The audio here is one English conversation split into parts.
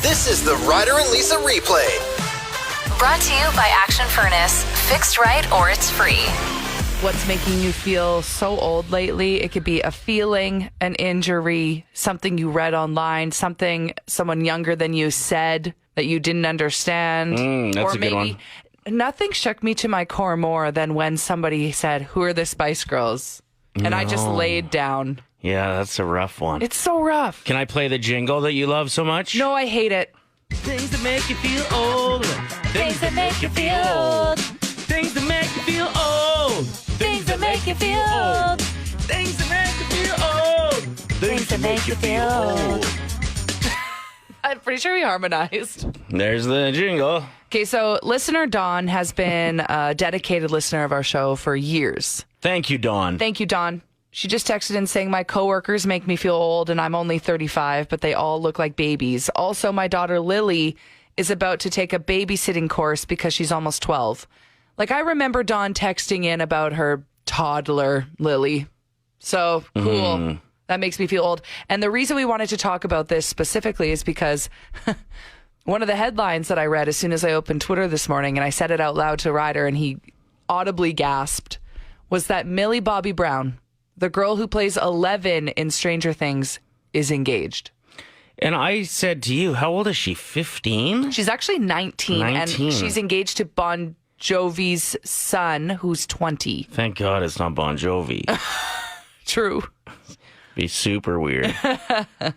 This is the Ryder and Lisa replay. Brought to you by Action Furnace. Fixed right or it's free. What's making you feel so old lately? It could be a feeling, an injury, something you read online, something someone younger than you said that you didn't understand. That's a good one. Nothing shook me to my core more than when somebody said, "Who are the Spice Girls?" And I just laid down. Yeah, that's a rough one. It's so rough. Can I play the jingle that you love so much? No, I hate it. Things that make you feel old. Things that make you feel old. Things that make you feel old. Things that make you feel old. Things that make you feel old. Things that make you feel old. I'm pretty sure we harmonized. There's the jingle. Okay, so listener Dawn has been a dedicated listener of our show for years. Thank you, Dawn. Thank you, Dawn. She just texted in saying, my coworkers make me feel old and I'm only 35, but they all look like babies. Also, my daughter Lily is about to take a babysitting course because she's almost 12. Like, I remember Dawn texting in about her toddler, Lily. So, cool. That makes me feel old. And the reason we wanted to talk about this specifically is because one of the headlines that I read as soon as I opened Twitter this morning, and I said it out loud to Ryder, and he audibly gasped, was that Millie Bobby Brown, the girl who plays 11 in Stranger Things, is engaged. And I said to you, how old is she? 15? She's actually 19, 19. and she's engaged to Bon Jovi's son, who's 20. Thank God it's not Bon Jovi. True. Be super weird.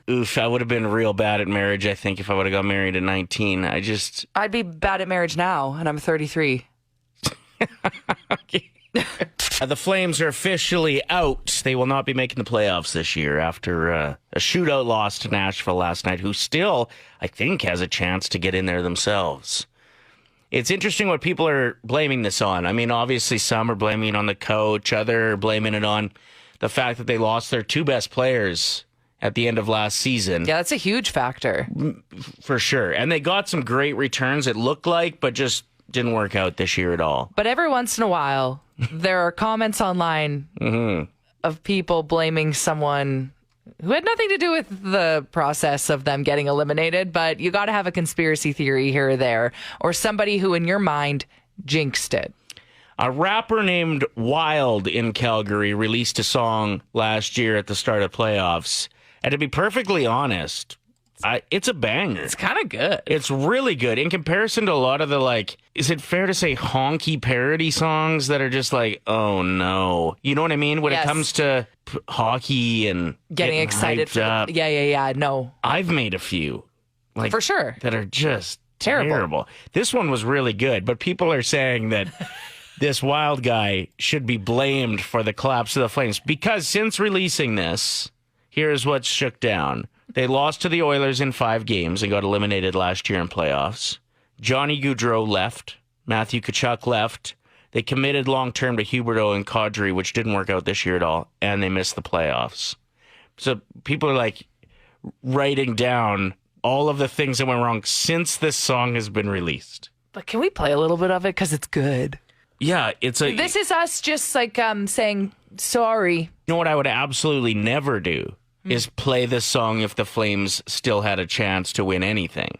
Oof, I would have been real bad at marriage, I think, if I would have got married at 19. I'd be bad at marriage now, and I'm 33. Okay. The Flames are officially out. They will not be making the playoffs this year after a shootout loss to Nashville last night, who still, I think, has a chance to get in there themselves. It's interesting what people are blaming this on. I mean, obviously, some are blaming it on the coach, others are blaming it on the fact that they lost their two best players at the end of last season. Yeah, that's a huge factor. For sure. And they got some great returns, it looked like, but just didn't work out this year at all. But every once in a while, there are comments online of people blaming someone who had nothing to do with the process of them getting eliminated, but you got to have a conspiracy theory here or there, or somebody who, in your mind, jinxed it. A rapper named Wild in Calgary released a song last year at the start of playoffs. And to be perfectly honest, it's a banger. It's kind of good. It's really good. In comparison to a lot of the, is it fair to say honky parody songs that are just like, oh no. You know what I mean? When it comes to hockey and getting excited hyped up. Yeah. No. I've made a few. For sure. That are just terrible. This one was really good, but people are saying that this Wild guy should be blamed for the collapse of the Flames because since releasing this, here's what's shook down. They lost to the Oilers in 5 games and got eliminated last year in playoffs. Johnny Gaudreau left. Matthew Tkachuk left. They committed long-term to Huberdeau and Kadri, which didn't work out this year at all, and they missed the playoffs. So people are writing down all of the things that went wrong since this song has been released. But can we play a little bit of it? Because it's good. Yeah, This is us just saying sorry. You know what I would absolutely never do is play this song if the Flames still had a chance to win anything.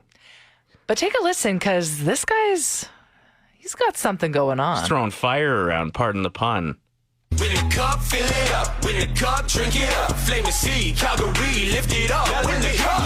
But take a listen, because this he's got something going on. He's throwing fire around, pardon the pun. Win a cup, fill it up. Win a cup, drink it up. Flame and sea, Calgary, lift it up. Win the cup,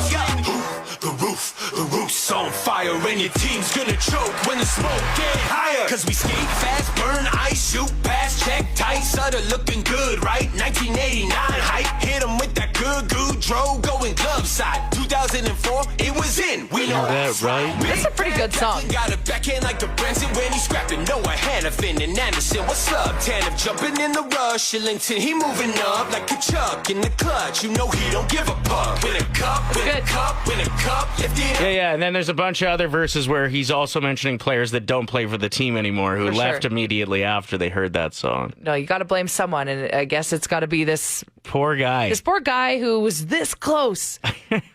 the roof's on fire, and your team's gonna choke when the smoke get higher. Cause we skate fast, burn ice, shoot pass, check tight, Sutter looking good, right? 1989 hype, hit 'em with that good Gaudreau, going glove side. 2004, it was in. We know that, right? That's a pretty good song. Got a backhand like the Branson when he scrapped it. Noah Hannafin and Anderson, what's up? Tanev jumping in the rush, Shillington, he moving up like Tkachuk in the clutch. You know he don't give a fuck. Win a cup, win a cup, win a cup, lift it up. Yeah, and then there's a bunch of other verses where he's also mentioning players that don't play for the team anymore who left immediately after they heard that song. No, you got to blame someone, and I guess it's got to be this poor guy. This poor guy who was this close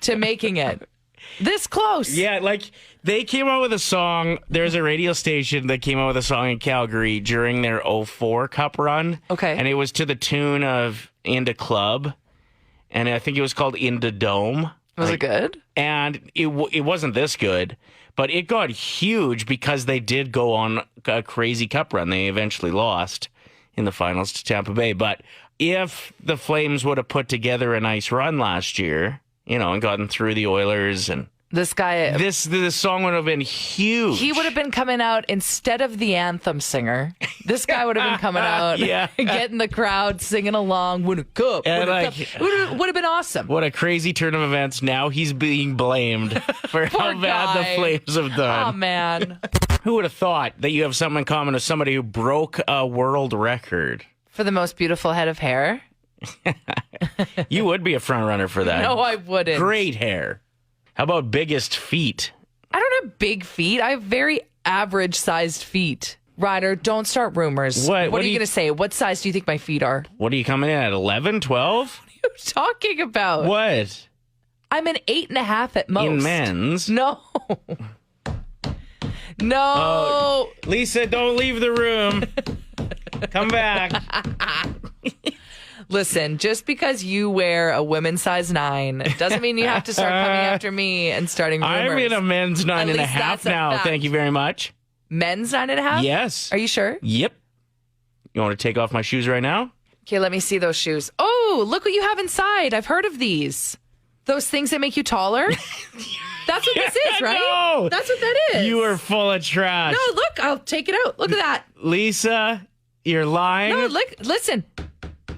to making it. This close. Yeah, they came out with a song. There's a radio station that came out with a song in Calgary during their 04 Cup run. Okay. And it was to the tune of Into Club. And I think it was called Into Dome. Was it good? And it wasn't this good, but it got huge because they did go on a crazy cup run. They eventually lost in the finals to Tampa Bay. But if the Flames would have put together a nice run last year, and gotten through the Oilers, and this guy, this song would have been huge. He would have been coming out instead of the anthem singer. This guy would have been coming out, getting the crowd singing along. Win a cup. Win a cup. Would have been awesome. What a crazy turn of events. Now he's being blamed for how bad the Flames have done. Oh, man. Who would have thought that you have something in common with somebody who broke a world record? For the most beautiful head of hair? You would be a front runner for that. No, I wouldn't. Great hair. How about biggest feet? I don't have big feet. I have very average sized feet. Ryder, don't start rumors. What are you going to say? What size do you think my feet are? What are you coming in at? 11, 12? What are you talking about? What? I'm an 8.5 at most. In men's? No. No. Oh, Lisa, don't leave the room. Come back. Listen, just because you wear a women's size 9 doesn't mean you have to start coming after me and starting rumors. I'm in a men's 9.5 now. Thank you very much. Men's 9.5? Yes. Are you sure? Yep. You want to take off my shoes right now? Okay, let me see those shoes. Oh, look what you have inside. I've heard of these. Those things that make you taller? That's what this is, right? No. That's what that is. You are full of trash. No, look, I'll take it out. Look at that. Lisa, you're lying. No, listen.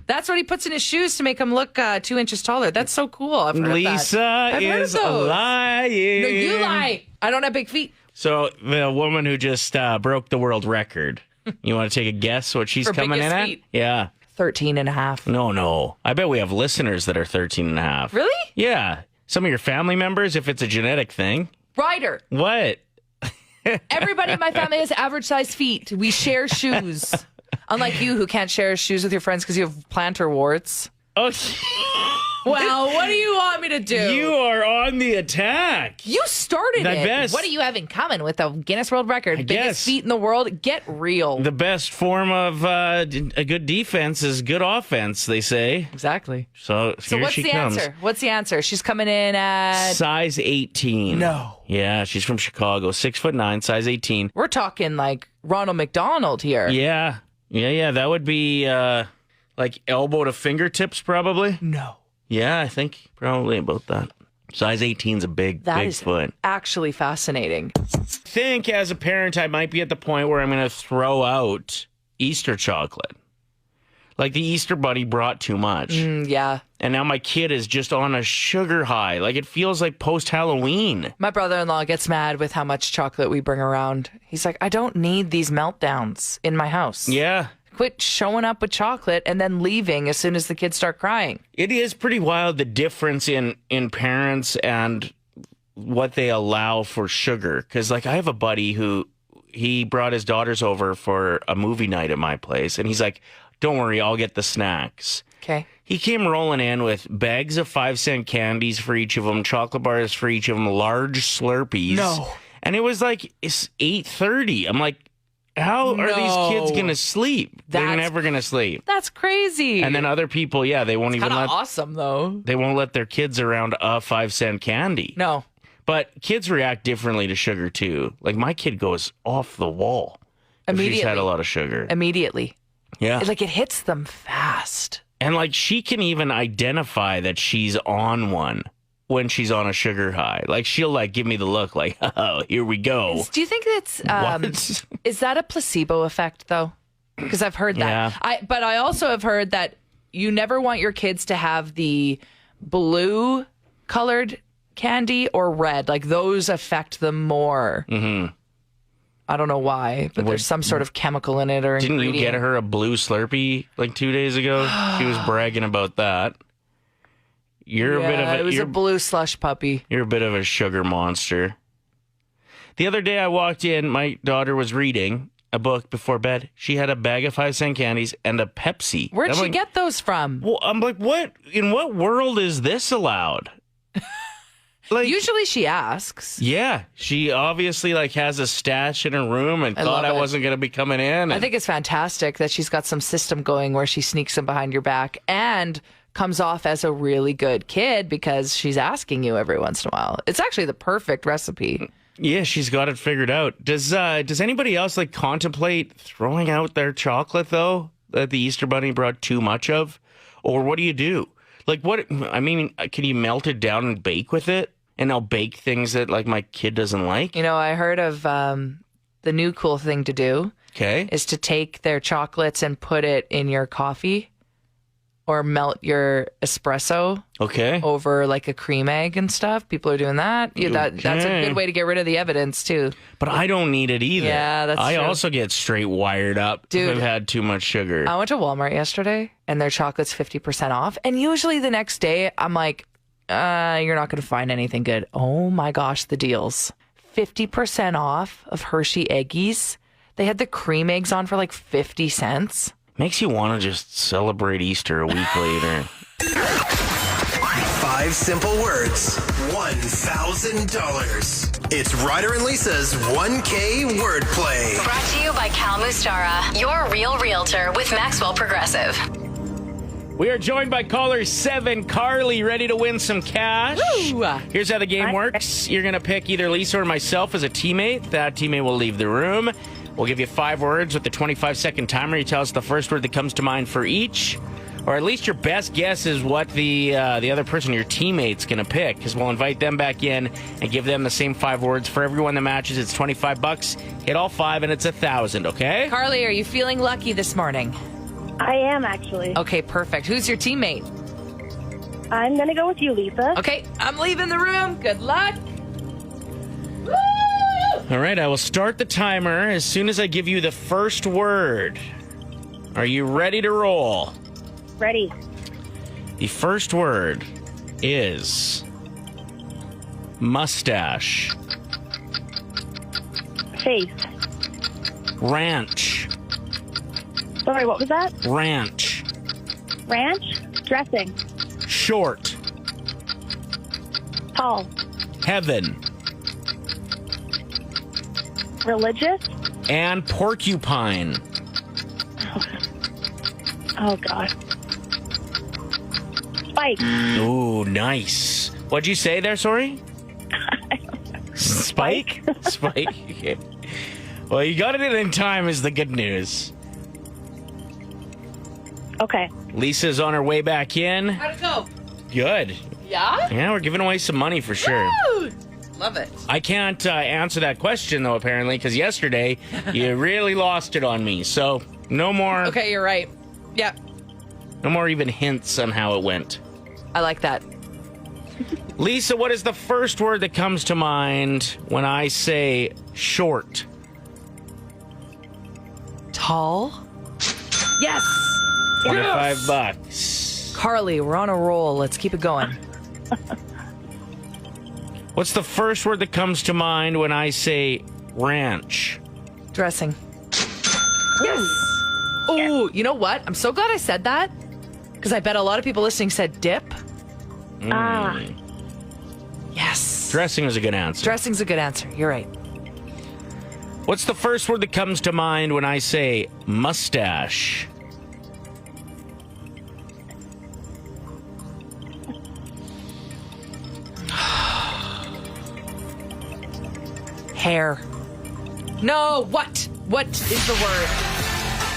That's what he puts in his shoes to make him look 2 inches taller. That's so cool. I've heard Lisa of that. is lying. No, you lie. I don't have big feet. So the woman who just broke the world record, you want to take a guess what she's For coming in biggest at? feet. Yeah. 13.5. No. I bet we have listeners that are 13.5. Really? Yeah. Some of your family members, if it's a genetic thing. Ryder. What? Everybody in my family has average sized feet. We share shoes. Unlike you, who can't share shoes with your friends because you have plantar warts. Oh, Well, what do you want me to do? you are on the attack. You started The it. best. What do you have in common with the Guinness World Record? Biggest guess. feet in the world? Get real. The best form of a good defense is good offense, they say. Exactly. So here what's she the comes. answer? What's the answer? She's coming in at... Size 18. No. Yeah, she's from Chicago. 6'9", size 18. We're talking like Ronald McDonald here. Yeah. That would be like elbow to fingertips, probably. No. Yeah, I think probably about that. Size 18 is a big That foot. actually fascinating. I think as a parent, I might be at the point where I'm going to throw out Easter chocolate. Like the Easter Bunny brought too much. Yeah. And now my kid is just on a sugar high. Like it feels like post-Halloween. My brother-in-law gets mad with how much chocolate we bring around. He's like, I don't need these meltdowns in my house. Yeah. Quit showing up with chocolate and then leaving as soon as the kids start crying. It is pretty wild, the difference in parents and what they allow for sugar. Because, like, I have a buddy who, he brought his daughters over for a movie night at my place. And he's like, don't worry, I'll get the snacks. Okay. He came rolling in with bags of 5-cent candies for each of them, chocolate bars for each of them, large Slurpees. No. And it was like, it's 8:30. I'm like, how are these kids going to sleep? They're never going to sleep. That's crazy. And then other people, they won't even let... awesome, though. They won't let their kids around a 5-cent candy. No. But kids react differently to sugar, too. Like, my kid goes off the wall. If she's had a lot of sugar. Immediately. Yeah. Like, it hits them fast. And, like, she can even identify that she's on one when she's on a sugar high. Like, she'll, like, give me the look, like, oh, here we go. Do you think that's... What? Is that a placebo effect, though? Because I've heard that. Yeah. But I also have heard that you never want your kids to have the blue-colored candy or red. Like, those affect them more. Mm-hmm. I don't know why, but there's some sort of chemical in it or Didn't ingredient. you get her a blue Slurpee, like, 2 days ago? She was bragging about that. You're a bit of it was a blue slush puppy. You're a bit of a sugar monster. The other day I walked in, my daughter was reading a book before bed. She had a bag of 5-cent candies and a Pepsi. Where'd I'm she like, get those from? Well, I'm like, what? In what world is this allowed? Like, Usually she asks. yeah, she obviously like has a stash in her room and thought I wasn't going to be coming in. I think it's fantastic that she's got some system going where she sneaks them behind your back and comes off as a really good kid because she's asking you every once in a while. It's actually the perfect recipe. Yeah, she's got it figured out. Does anybody else like contemplate throwing out their chocolate though that the Easter Bunny brought too much of, or what do you do? Like what? I mean, can you melt it down and bake with it? And I'll bake things that like my kid doesn't like. You know, I heard of the new cool thing to do. Okay, is to take their chocolates and put it in your coffee or melt your espresso over like a cream egg and stuff. People are doing that. Yeah, that's a good way to get rid of the evidence too. But I don't need it either. Yeah, that's I true. also get straight wired up if I've had too much sugar. I went to Walmart yesterday and their chocolate's 50% off. And usually the next day I'm like, you're not going to find anything good. Oh my gosh, the deals. 50% off of Hershey Eggies. They had the cream eggs on for like 50 cents. Makes you want to just celebrate Easter a week later. 5 simple words, $1,000. It's Ryder and Lisa's 1K wordplay. Brought to you by Cal Mustara, your real realtor with Maxwell Progressive. We are joined by caller 7, Carly, ready to win some cash. Woo! Here's how the game works. You're going to pick either Lisa or myself as a teammate. That teammate will leave the room. We'll give you 5 words with the 25-second timer. You tell us the first word that comes to mind for each. Or at least your best guess is what the other person, your teammate's going to pick. Because we'll invite them back in and give them the same 5 words. For everyone that matches, it's $25. Hit all 5 and it's $1,000, okay? Carly, are you feeling lucky this morning? I am, actually. Okay, perfect. Who's your teammate? I'm going to go with you, Lisa. Okay, I'm leaving the room. Good luck. Woo! All right, I will start the timer as soon as I give you the first word. Are you ready to roll? Ready. The first word is mustache. Face. Ranch. Sorry, what was that? Ranch. Ranch. Dressing. Short. Tall. Heaven. Religious. And porcupine. Oh, God. Spike. Ooh, nice. What'd you say there, sorry? Spike? Spike. Okay. Well, you got it in time is the good news. Okay. Lisa's on her way back in. How'd it go? Good. Yeah? Yeah, we're giving away some money for sure. Woo! Love it. I can't answer that question, though, apparently, because yesterday you really lost it on me. So no more. Okay, you're right. Yeah, No more even hints on how it went. I like that. Lisa, what is the first word that comes to mind when I say short? Tall? Yes! $25. Carly, we're on a roll. Let's keep it going. What's the first word that comes to mind when I say ranch? Dressing. Yes! Oh, you know what? I'm so glad I said that because I bet a lot of people listening said dip. Yes. Dressing was a good answer. Dressing's a good answer. You're right. What's the first word that comes to mind when I say mustache? Hair. No, what? What is the word?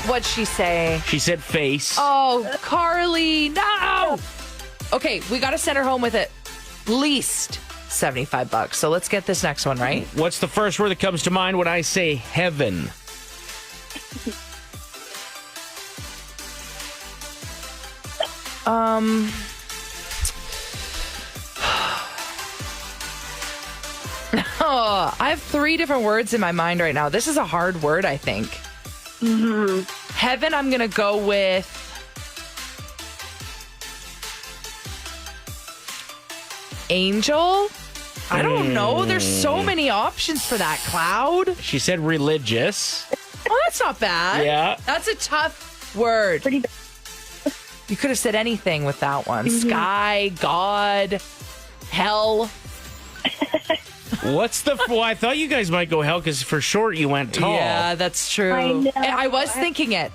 What'd she say? She said face. Oh, Carly, no! Okay, we got to send her home with at least $75. So let's get this next one right. What's the first word that comes to mind when I say heaven? Oh, I have 3 different words in my mind right now. This is a hard word, I think. Heaven, I'm going to go with angel. I don't know. There's so many options for that. Cloud. She said religious. Oh, that's not bad. Yeah. That's a tough word. Pretty. You could have said anything with that one. Sky, God, hell. What's the... Well, I thought you guys might go hell because for short you went tall. Yeah, that's true. I know. I was thinking it.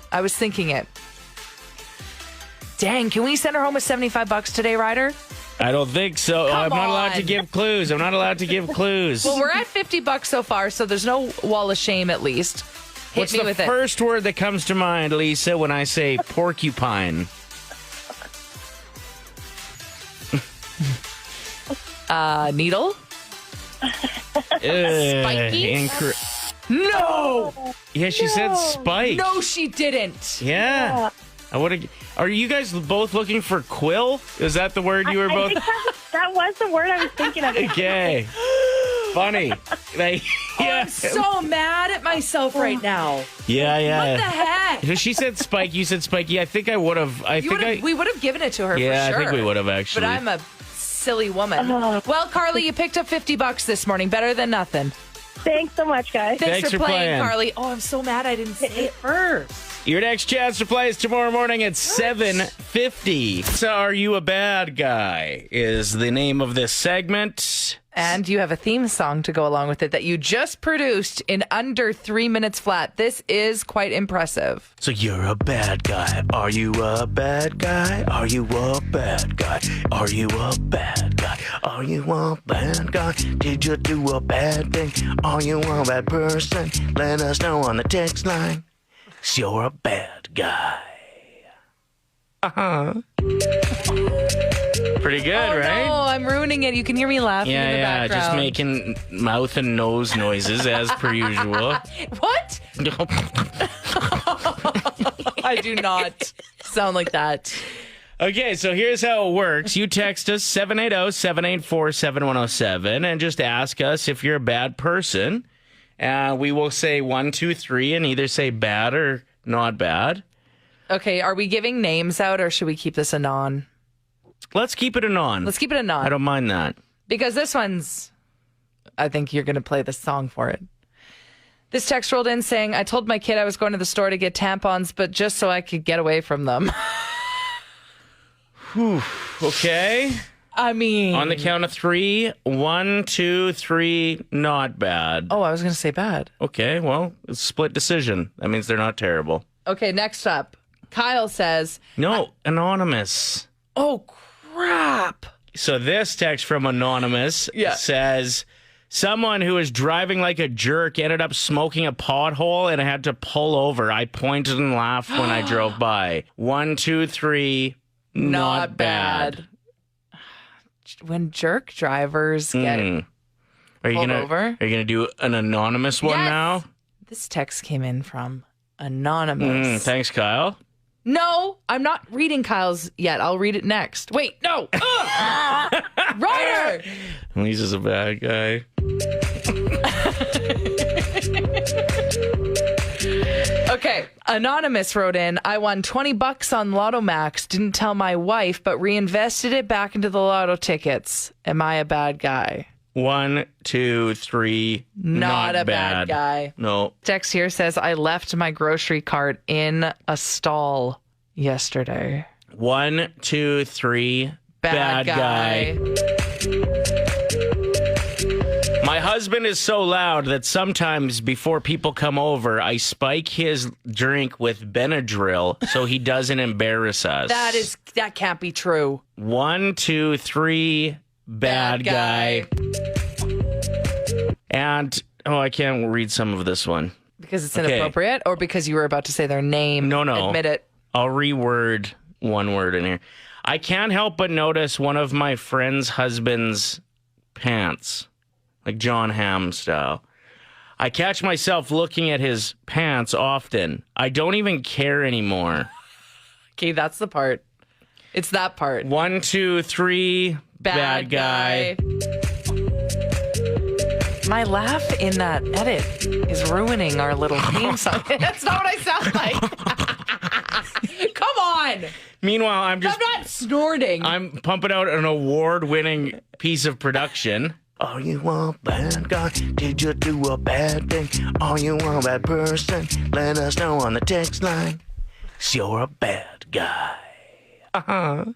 Dang, can we send her home with $75 today, Ryder? I don't think so. I'm not allowed to give clues. Well, we're at $50 so far, so there's no wall of shame at least. What's the first word that comes to mind, Lisa, when I say porcupine? Needle? Spiky? No! Yeah, she said spike. No, she didn't. Yeah. I would have. Are you guys both looking for quill? Is that the word you were both? I think that was the word I was thinking of. Okay. Funny. I'm so mad at myself right now. Yeah. What the heck? She said spike. You said spiky. I think I would have. We would have given it to her for sure. Yeah, I think we would have actually. But I'm a silly woman. Well, Carly, you picked up $50 this morning. Better than nothing. Thanks so much, guys. Thanks for playing, Carly. Oh, I'm so mad I didn't say it first. Your next chance to play is tomorrow morning at 7:50. So, Are You a Bad Guy is the name of this segment. And you have a theme song to go along with it that you just produced in under 3 minutes flat. This is quite impressive. So you're a bad guy. Are you a bad guy? Are you a bad guy? Are you a bad guy? Are you a bad guy? Did you do a bad thing? Are you a bad person? Let us know on the text line. You're a bad guy. Pretty good, right? No, I'm ruining it. You can hear me laughing in the background. Just making mouth and nose noises as per usual. What? I do not sound like that. Okay, so here's how it works. You text us 780-784-7107 and just ask us if you're a bad person. We will say 1, 2, 3 and either say bad or not bad. Okay, are we giving names out or should we keep this anon? Let's keep it anon. Let's keep it anon. I don't mind that. Because this one's, I think you're going to play the song for it. This text rolled in saying, I told my kid I was going to the store to get tampons, but just so I could get away from them. Whew. Okay. I mean. On the count of 3, 1, 2, 3, not bad. Oh, I was going to say bad. Okay, well, it's a split decision. That means they're not terrible. Okay, next up. Kyle says. No, anonymous. Oh, crap. So this text from Anonymous says, someone who was driving like a jerk ended up smoking a pothole and I had to pull over. I pointed and laughed when I drove by. 1, 2, 3, not bad. When jerk drivers get pulled over. Are you gonna do an anonymous one now? This text came in from Anonymous. Thanks, Kyle. No, I'm not reading Kyle's yet. I'll read it next. Wait, no. Ryder! Lisa's a bad guy. Okay, Anonymous wrote in, I won $20 on Lotto Max, didn't tell my wife, but reinvested it back into the lotto tickets. Am I a bad guy? 1, 2, 3, not a bad guy. No. Text here says, I left my grocery cart in a stall yesterday. 1, 2, 3, bad guy. My husband is so loud that sometimes before people come over, I spike his drink with Benadryl so he doesn't embarrass us. That can't be true. 1, 2, 3, bad guy. And, I can't read some of this one. Because it's inappropriate or because you were about to say their name? No. Admit it. I'll reword one word in here. I can't help but notice one of my friend's husband's pants. Like John Hamm style. I catch myself looking at his pants often. I don't even care anymore. Okay, that's the part. It's that part. 1, 2, 3, bad guy. My laugh in that edit is ruining our little theme song. That's not what I sound like. Come on. Meanwhile, I'm not snorting. I'm pumping out an award-winning piece of production. Are you a bad guy? Did you do a bad thing? Are you a bad person? Let us know on the text line. You're a bad guy. Oh,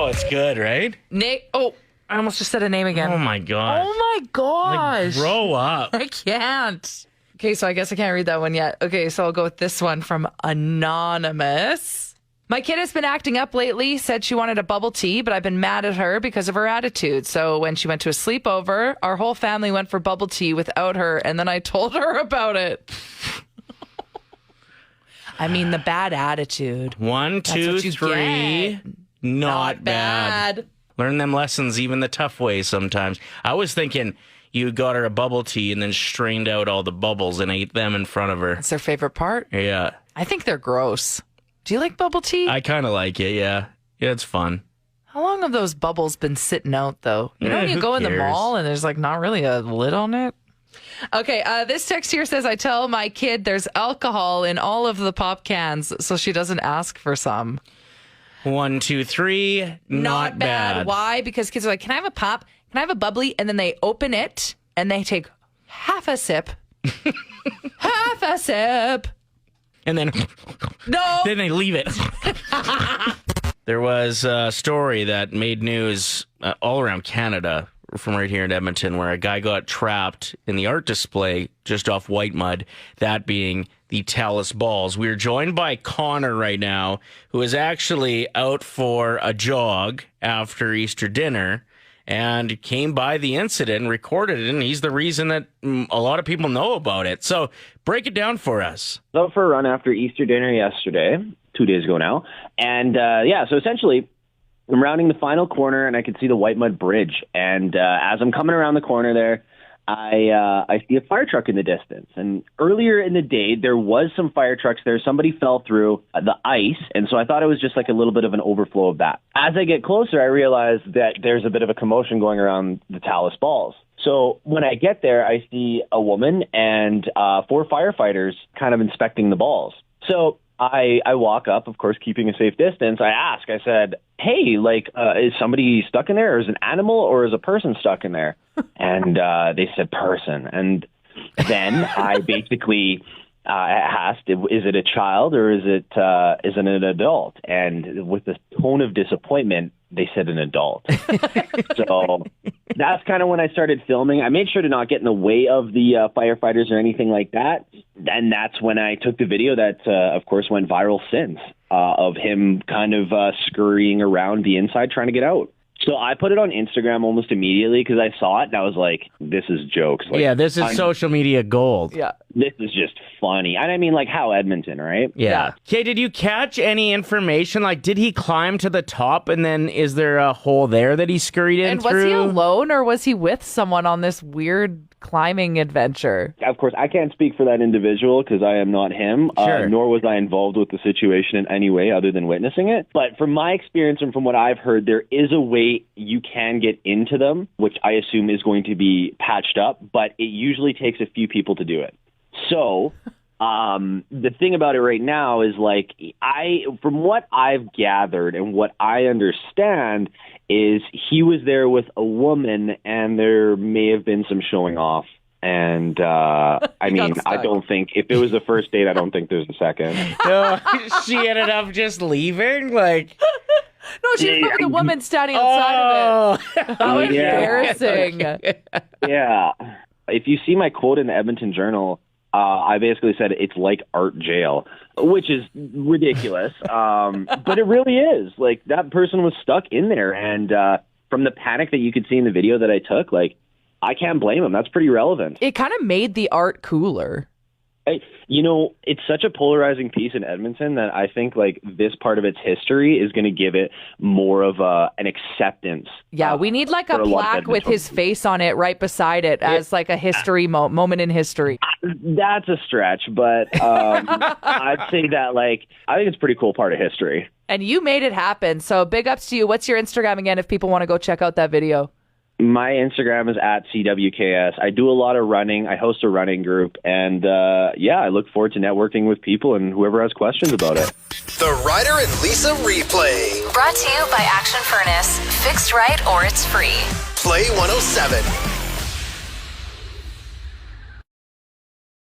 it's good, right? Nick. Oh, I almost just said a name again. Oh, my God. Oh, my gosh. Like, grow up. I can't. Okay, so I guess I can't read that one yet. Okay, so I'll go with this one from Anonymous. My kid has been acting up lately, said she wanted a bubble tea, but I've been mad at her because of her attitude. So when she went to a sleepover, our whole family went for bubble tea without her, and then I told her about it. I mean, the bad attitude. 1, 2, 3. Not bad. Learn them lessons, even the tough ways sometimes. I was thinking you got her a bubble tea and then strained out all the bubbles and ate them in front of her. That's their favorite part? Yeah. I think they're gross. Do you like bubble tea? I kind of like it, yeah. Yeah, it's fun. How long have those bubbles been sitting out, though? You know when you who go in the cares? mall and there's like not really a lid on it? Okay, this text here says, I tell my kid there's alcohol in all of the pop cans, so she doesn't ask for some. 1, 2, 3. Not bad. Why? Because kids are like, can I have a pop? Can I have a bubbly? And then they open it and they take half a sip. Half a sip. And then, No. then they leave it. There was a story that made news all around Canada from right here in Edmonton where a guy got trapped in the art display just off White Mud, that being the Talus balls. We're joined by Connor right now, who is actually out for a jog after Easter dinner and came by the incident and recorded it, and he's the reason that a lot of people know about it. So break it down for us. I was out for a run after Easter dinner yesterday, 2 days ago now. And so essentially, I'm rounding the final corner and I could see the White Mud Bridge. And as I'm coming around the corner there, I see a fire truck in the distance. And earlier in the day, there was some fire trucks there. Somebody fell through the ice. And so I thought it was just like a little bit of an overflow of that. As I get closer, I realize that there's a bit of a commotion going around the Talus balls. So when I get there, I see a woman and 4 firefighters kind of inspecting the balls. So I walk up, of course, keeping a safe distance. I said, hey, is somebody stuck in there, or is an animal, or is a person stuck in there? And they said person. And then I basically asked, is it a child or is it an adult? And with the tone of disappointment, they said an adult. So that's kind of when I started filming. I made sure to not get in the way of the firefighters or anything like that. And that's when I took the video that, of course, went viral since of him kind of scurrying around the inside trying to get out. So I put it on Instagram almost immediately because I saw it and I was like, this is jokes. Like, yeah, this is social media gold. Yeah. This is just funny. And I mean, like, how Edmonton, right? Yeah. Okay, did you catch any information? Like, did he climb to the top and then is there a hole there that he scurried in through? And was he alone or was he with someone on this weird climbing adventure? Of course, I can't speak for that individual because I am not him, Sure. nor was I involved with the situation in any way other than witnessing it. But from my experience and from what I've heard, there is a way you can get into them, which I assume is going to be patched up, but it usually takes a few people to do it. So the thing about it right now is, like, from what I've gathered and what I understand is he was there with a woman and there may have been some showing off. And I mean, I don't think if it was the first date, I don't think there's a second. No, she ended up just leaving? Like, No, she was probably the woman standing outside of it. How embarrassing. Yeah. If you see my quote in the Edmonton Journal, I basically said it's like art jail, which is ridiculous. But it really is. Like, that person was stuck in there. And from the panic that you could see in the video that I took, like, I can't blame him. That's pretty relevant. It kind of made the art cooler. It's such a polarizing piece in Edmonton that I think, like, this part of its history is going to give it more of an acceptance. Yeah, we need like a plaque with his face on it right beside it as like a history moment in history. That's a stretch, but I'd say that, like, I think it's a pretty cool part of history. And you made it happen. So big ups to you. What's your Instagram again if people want to go check out that video? My Instagram is @CWKS. I do a lot of running. I host a running group. And, I look forward to networking with people and whoever has questions about it. The Ryder and Lisa replay. Brought to you by Action Furnace. Fixed right or it's free. Play 107.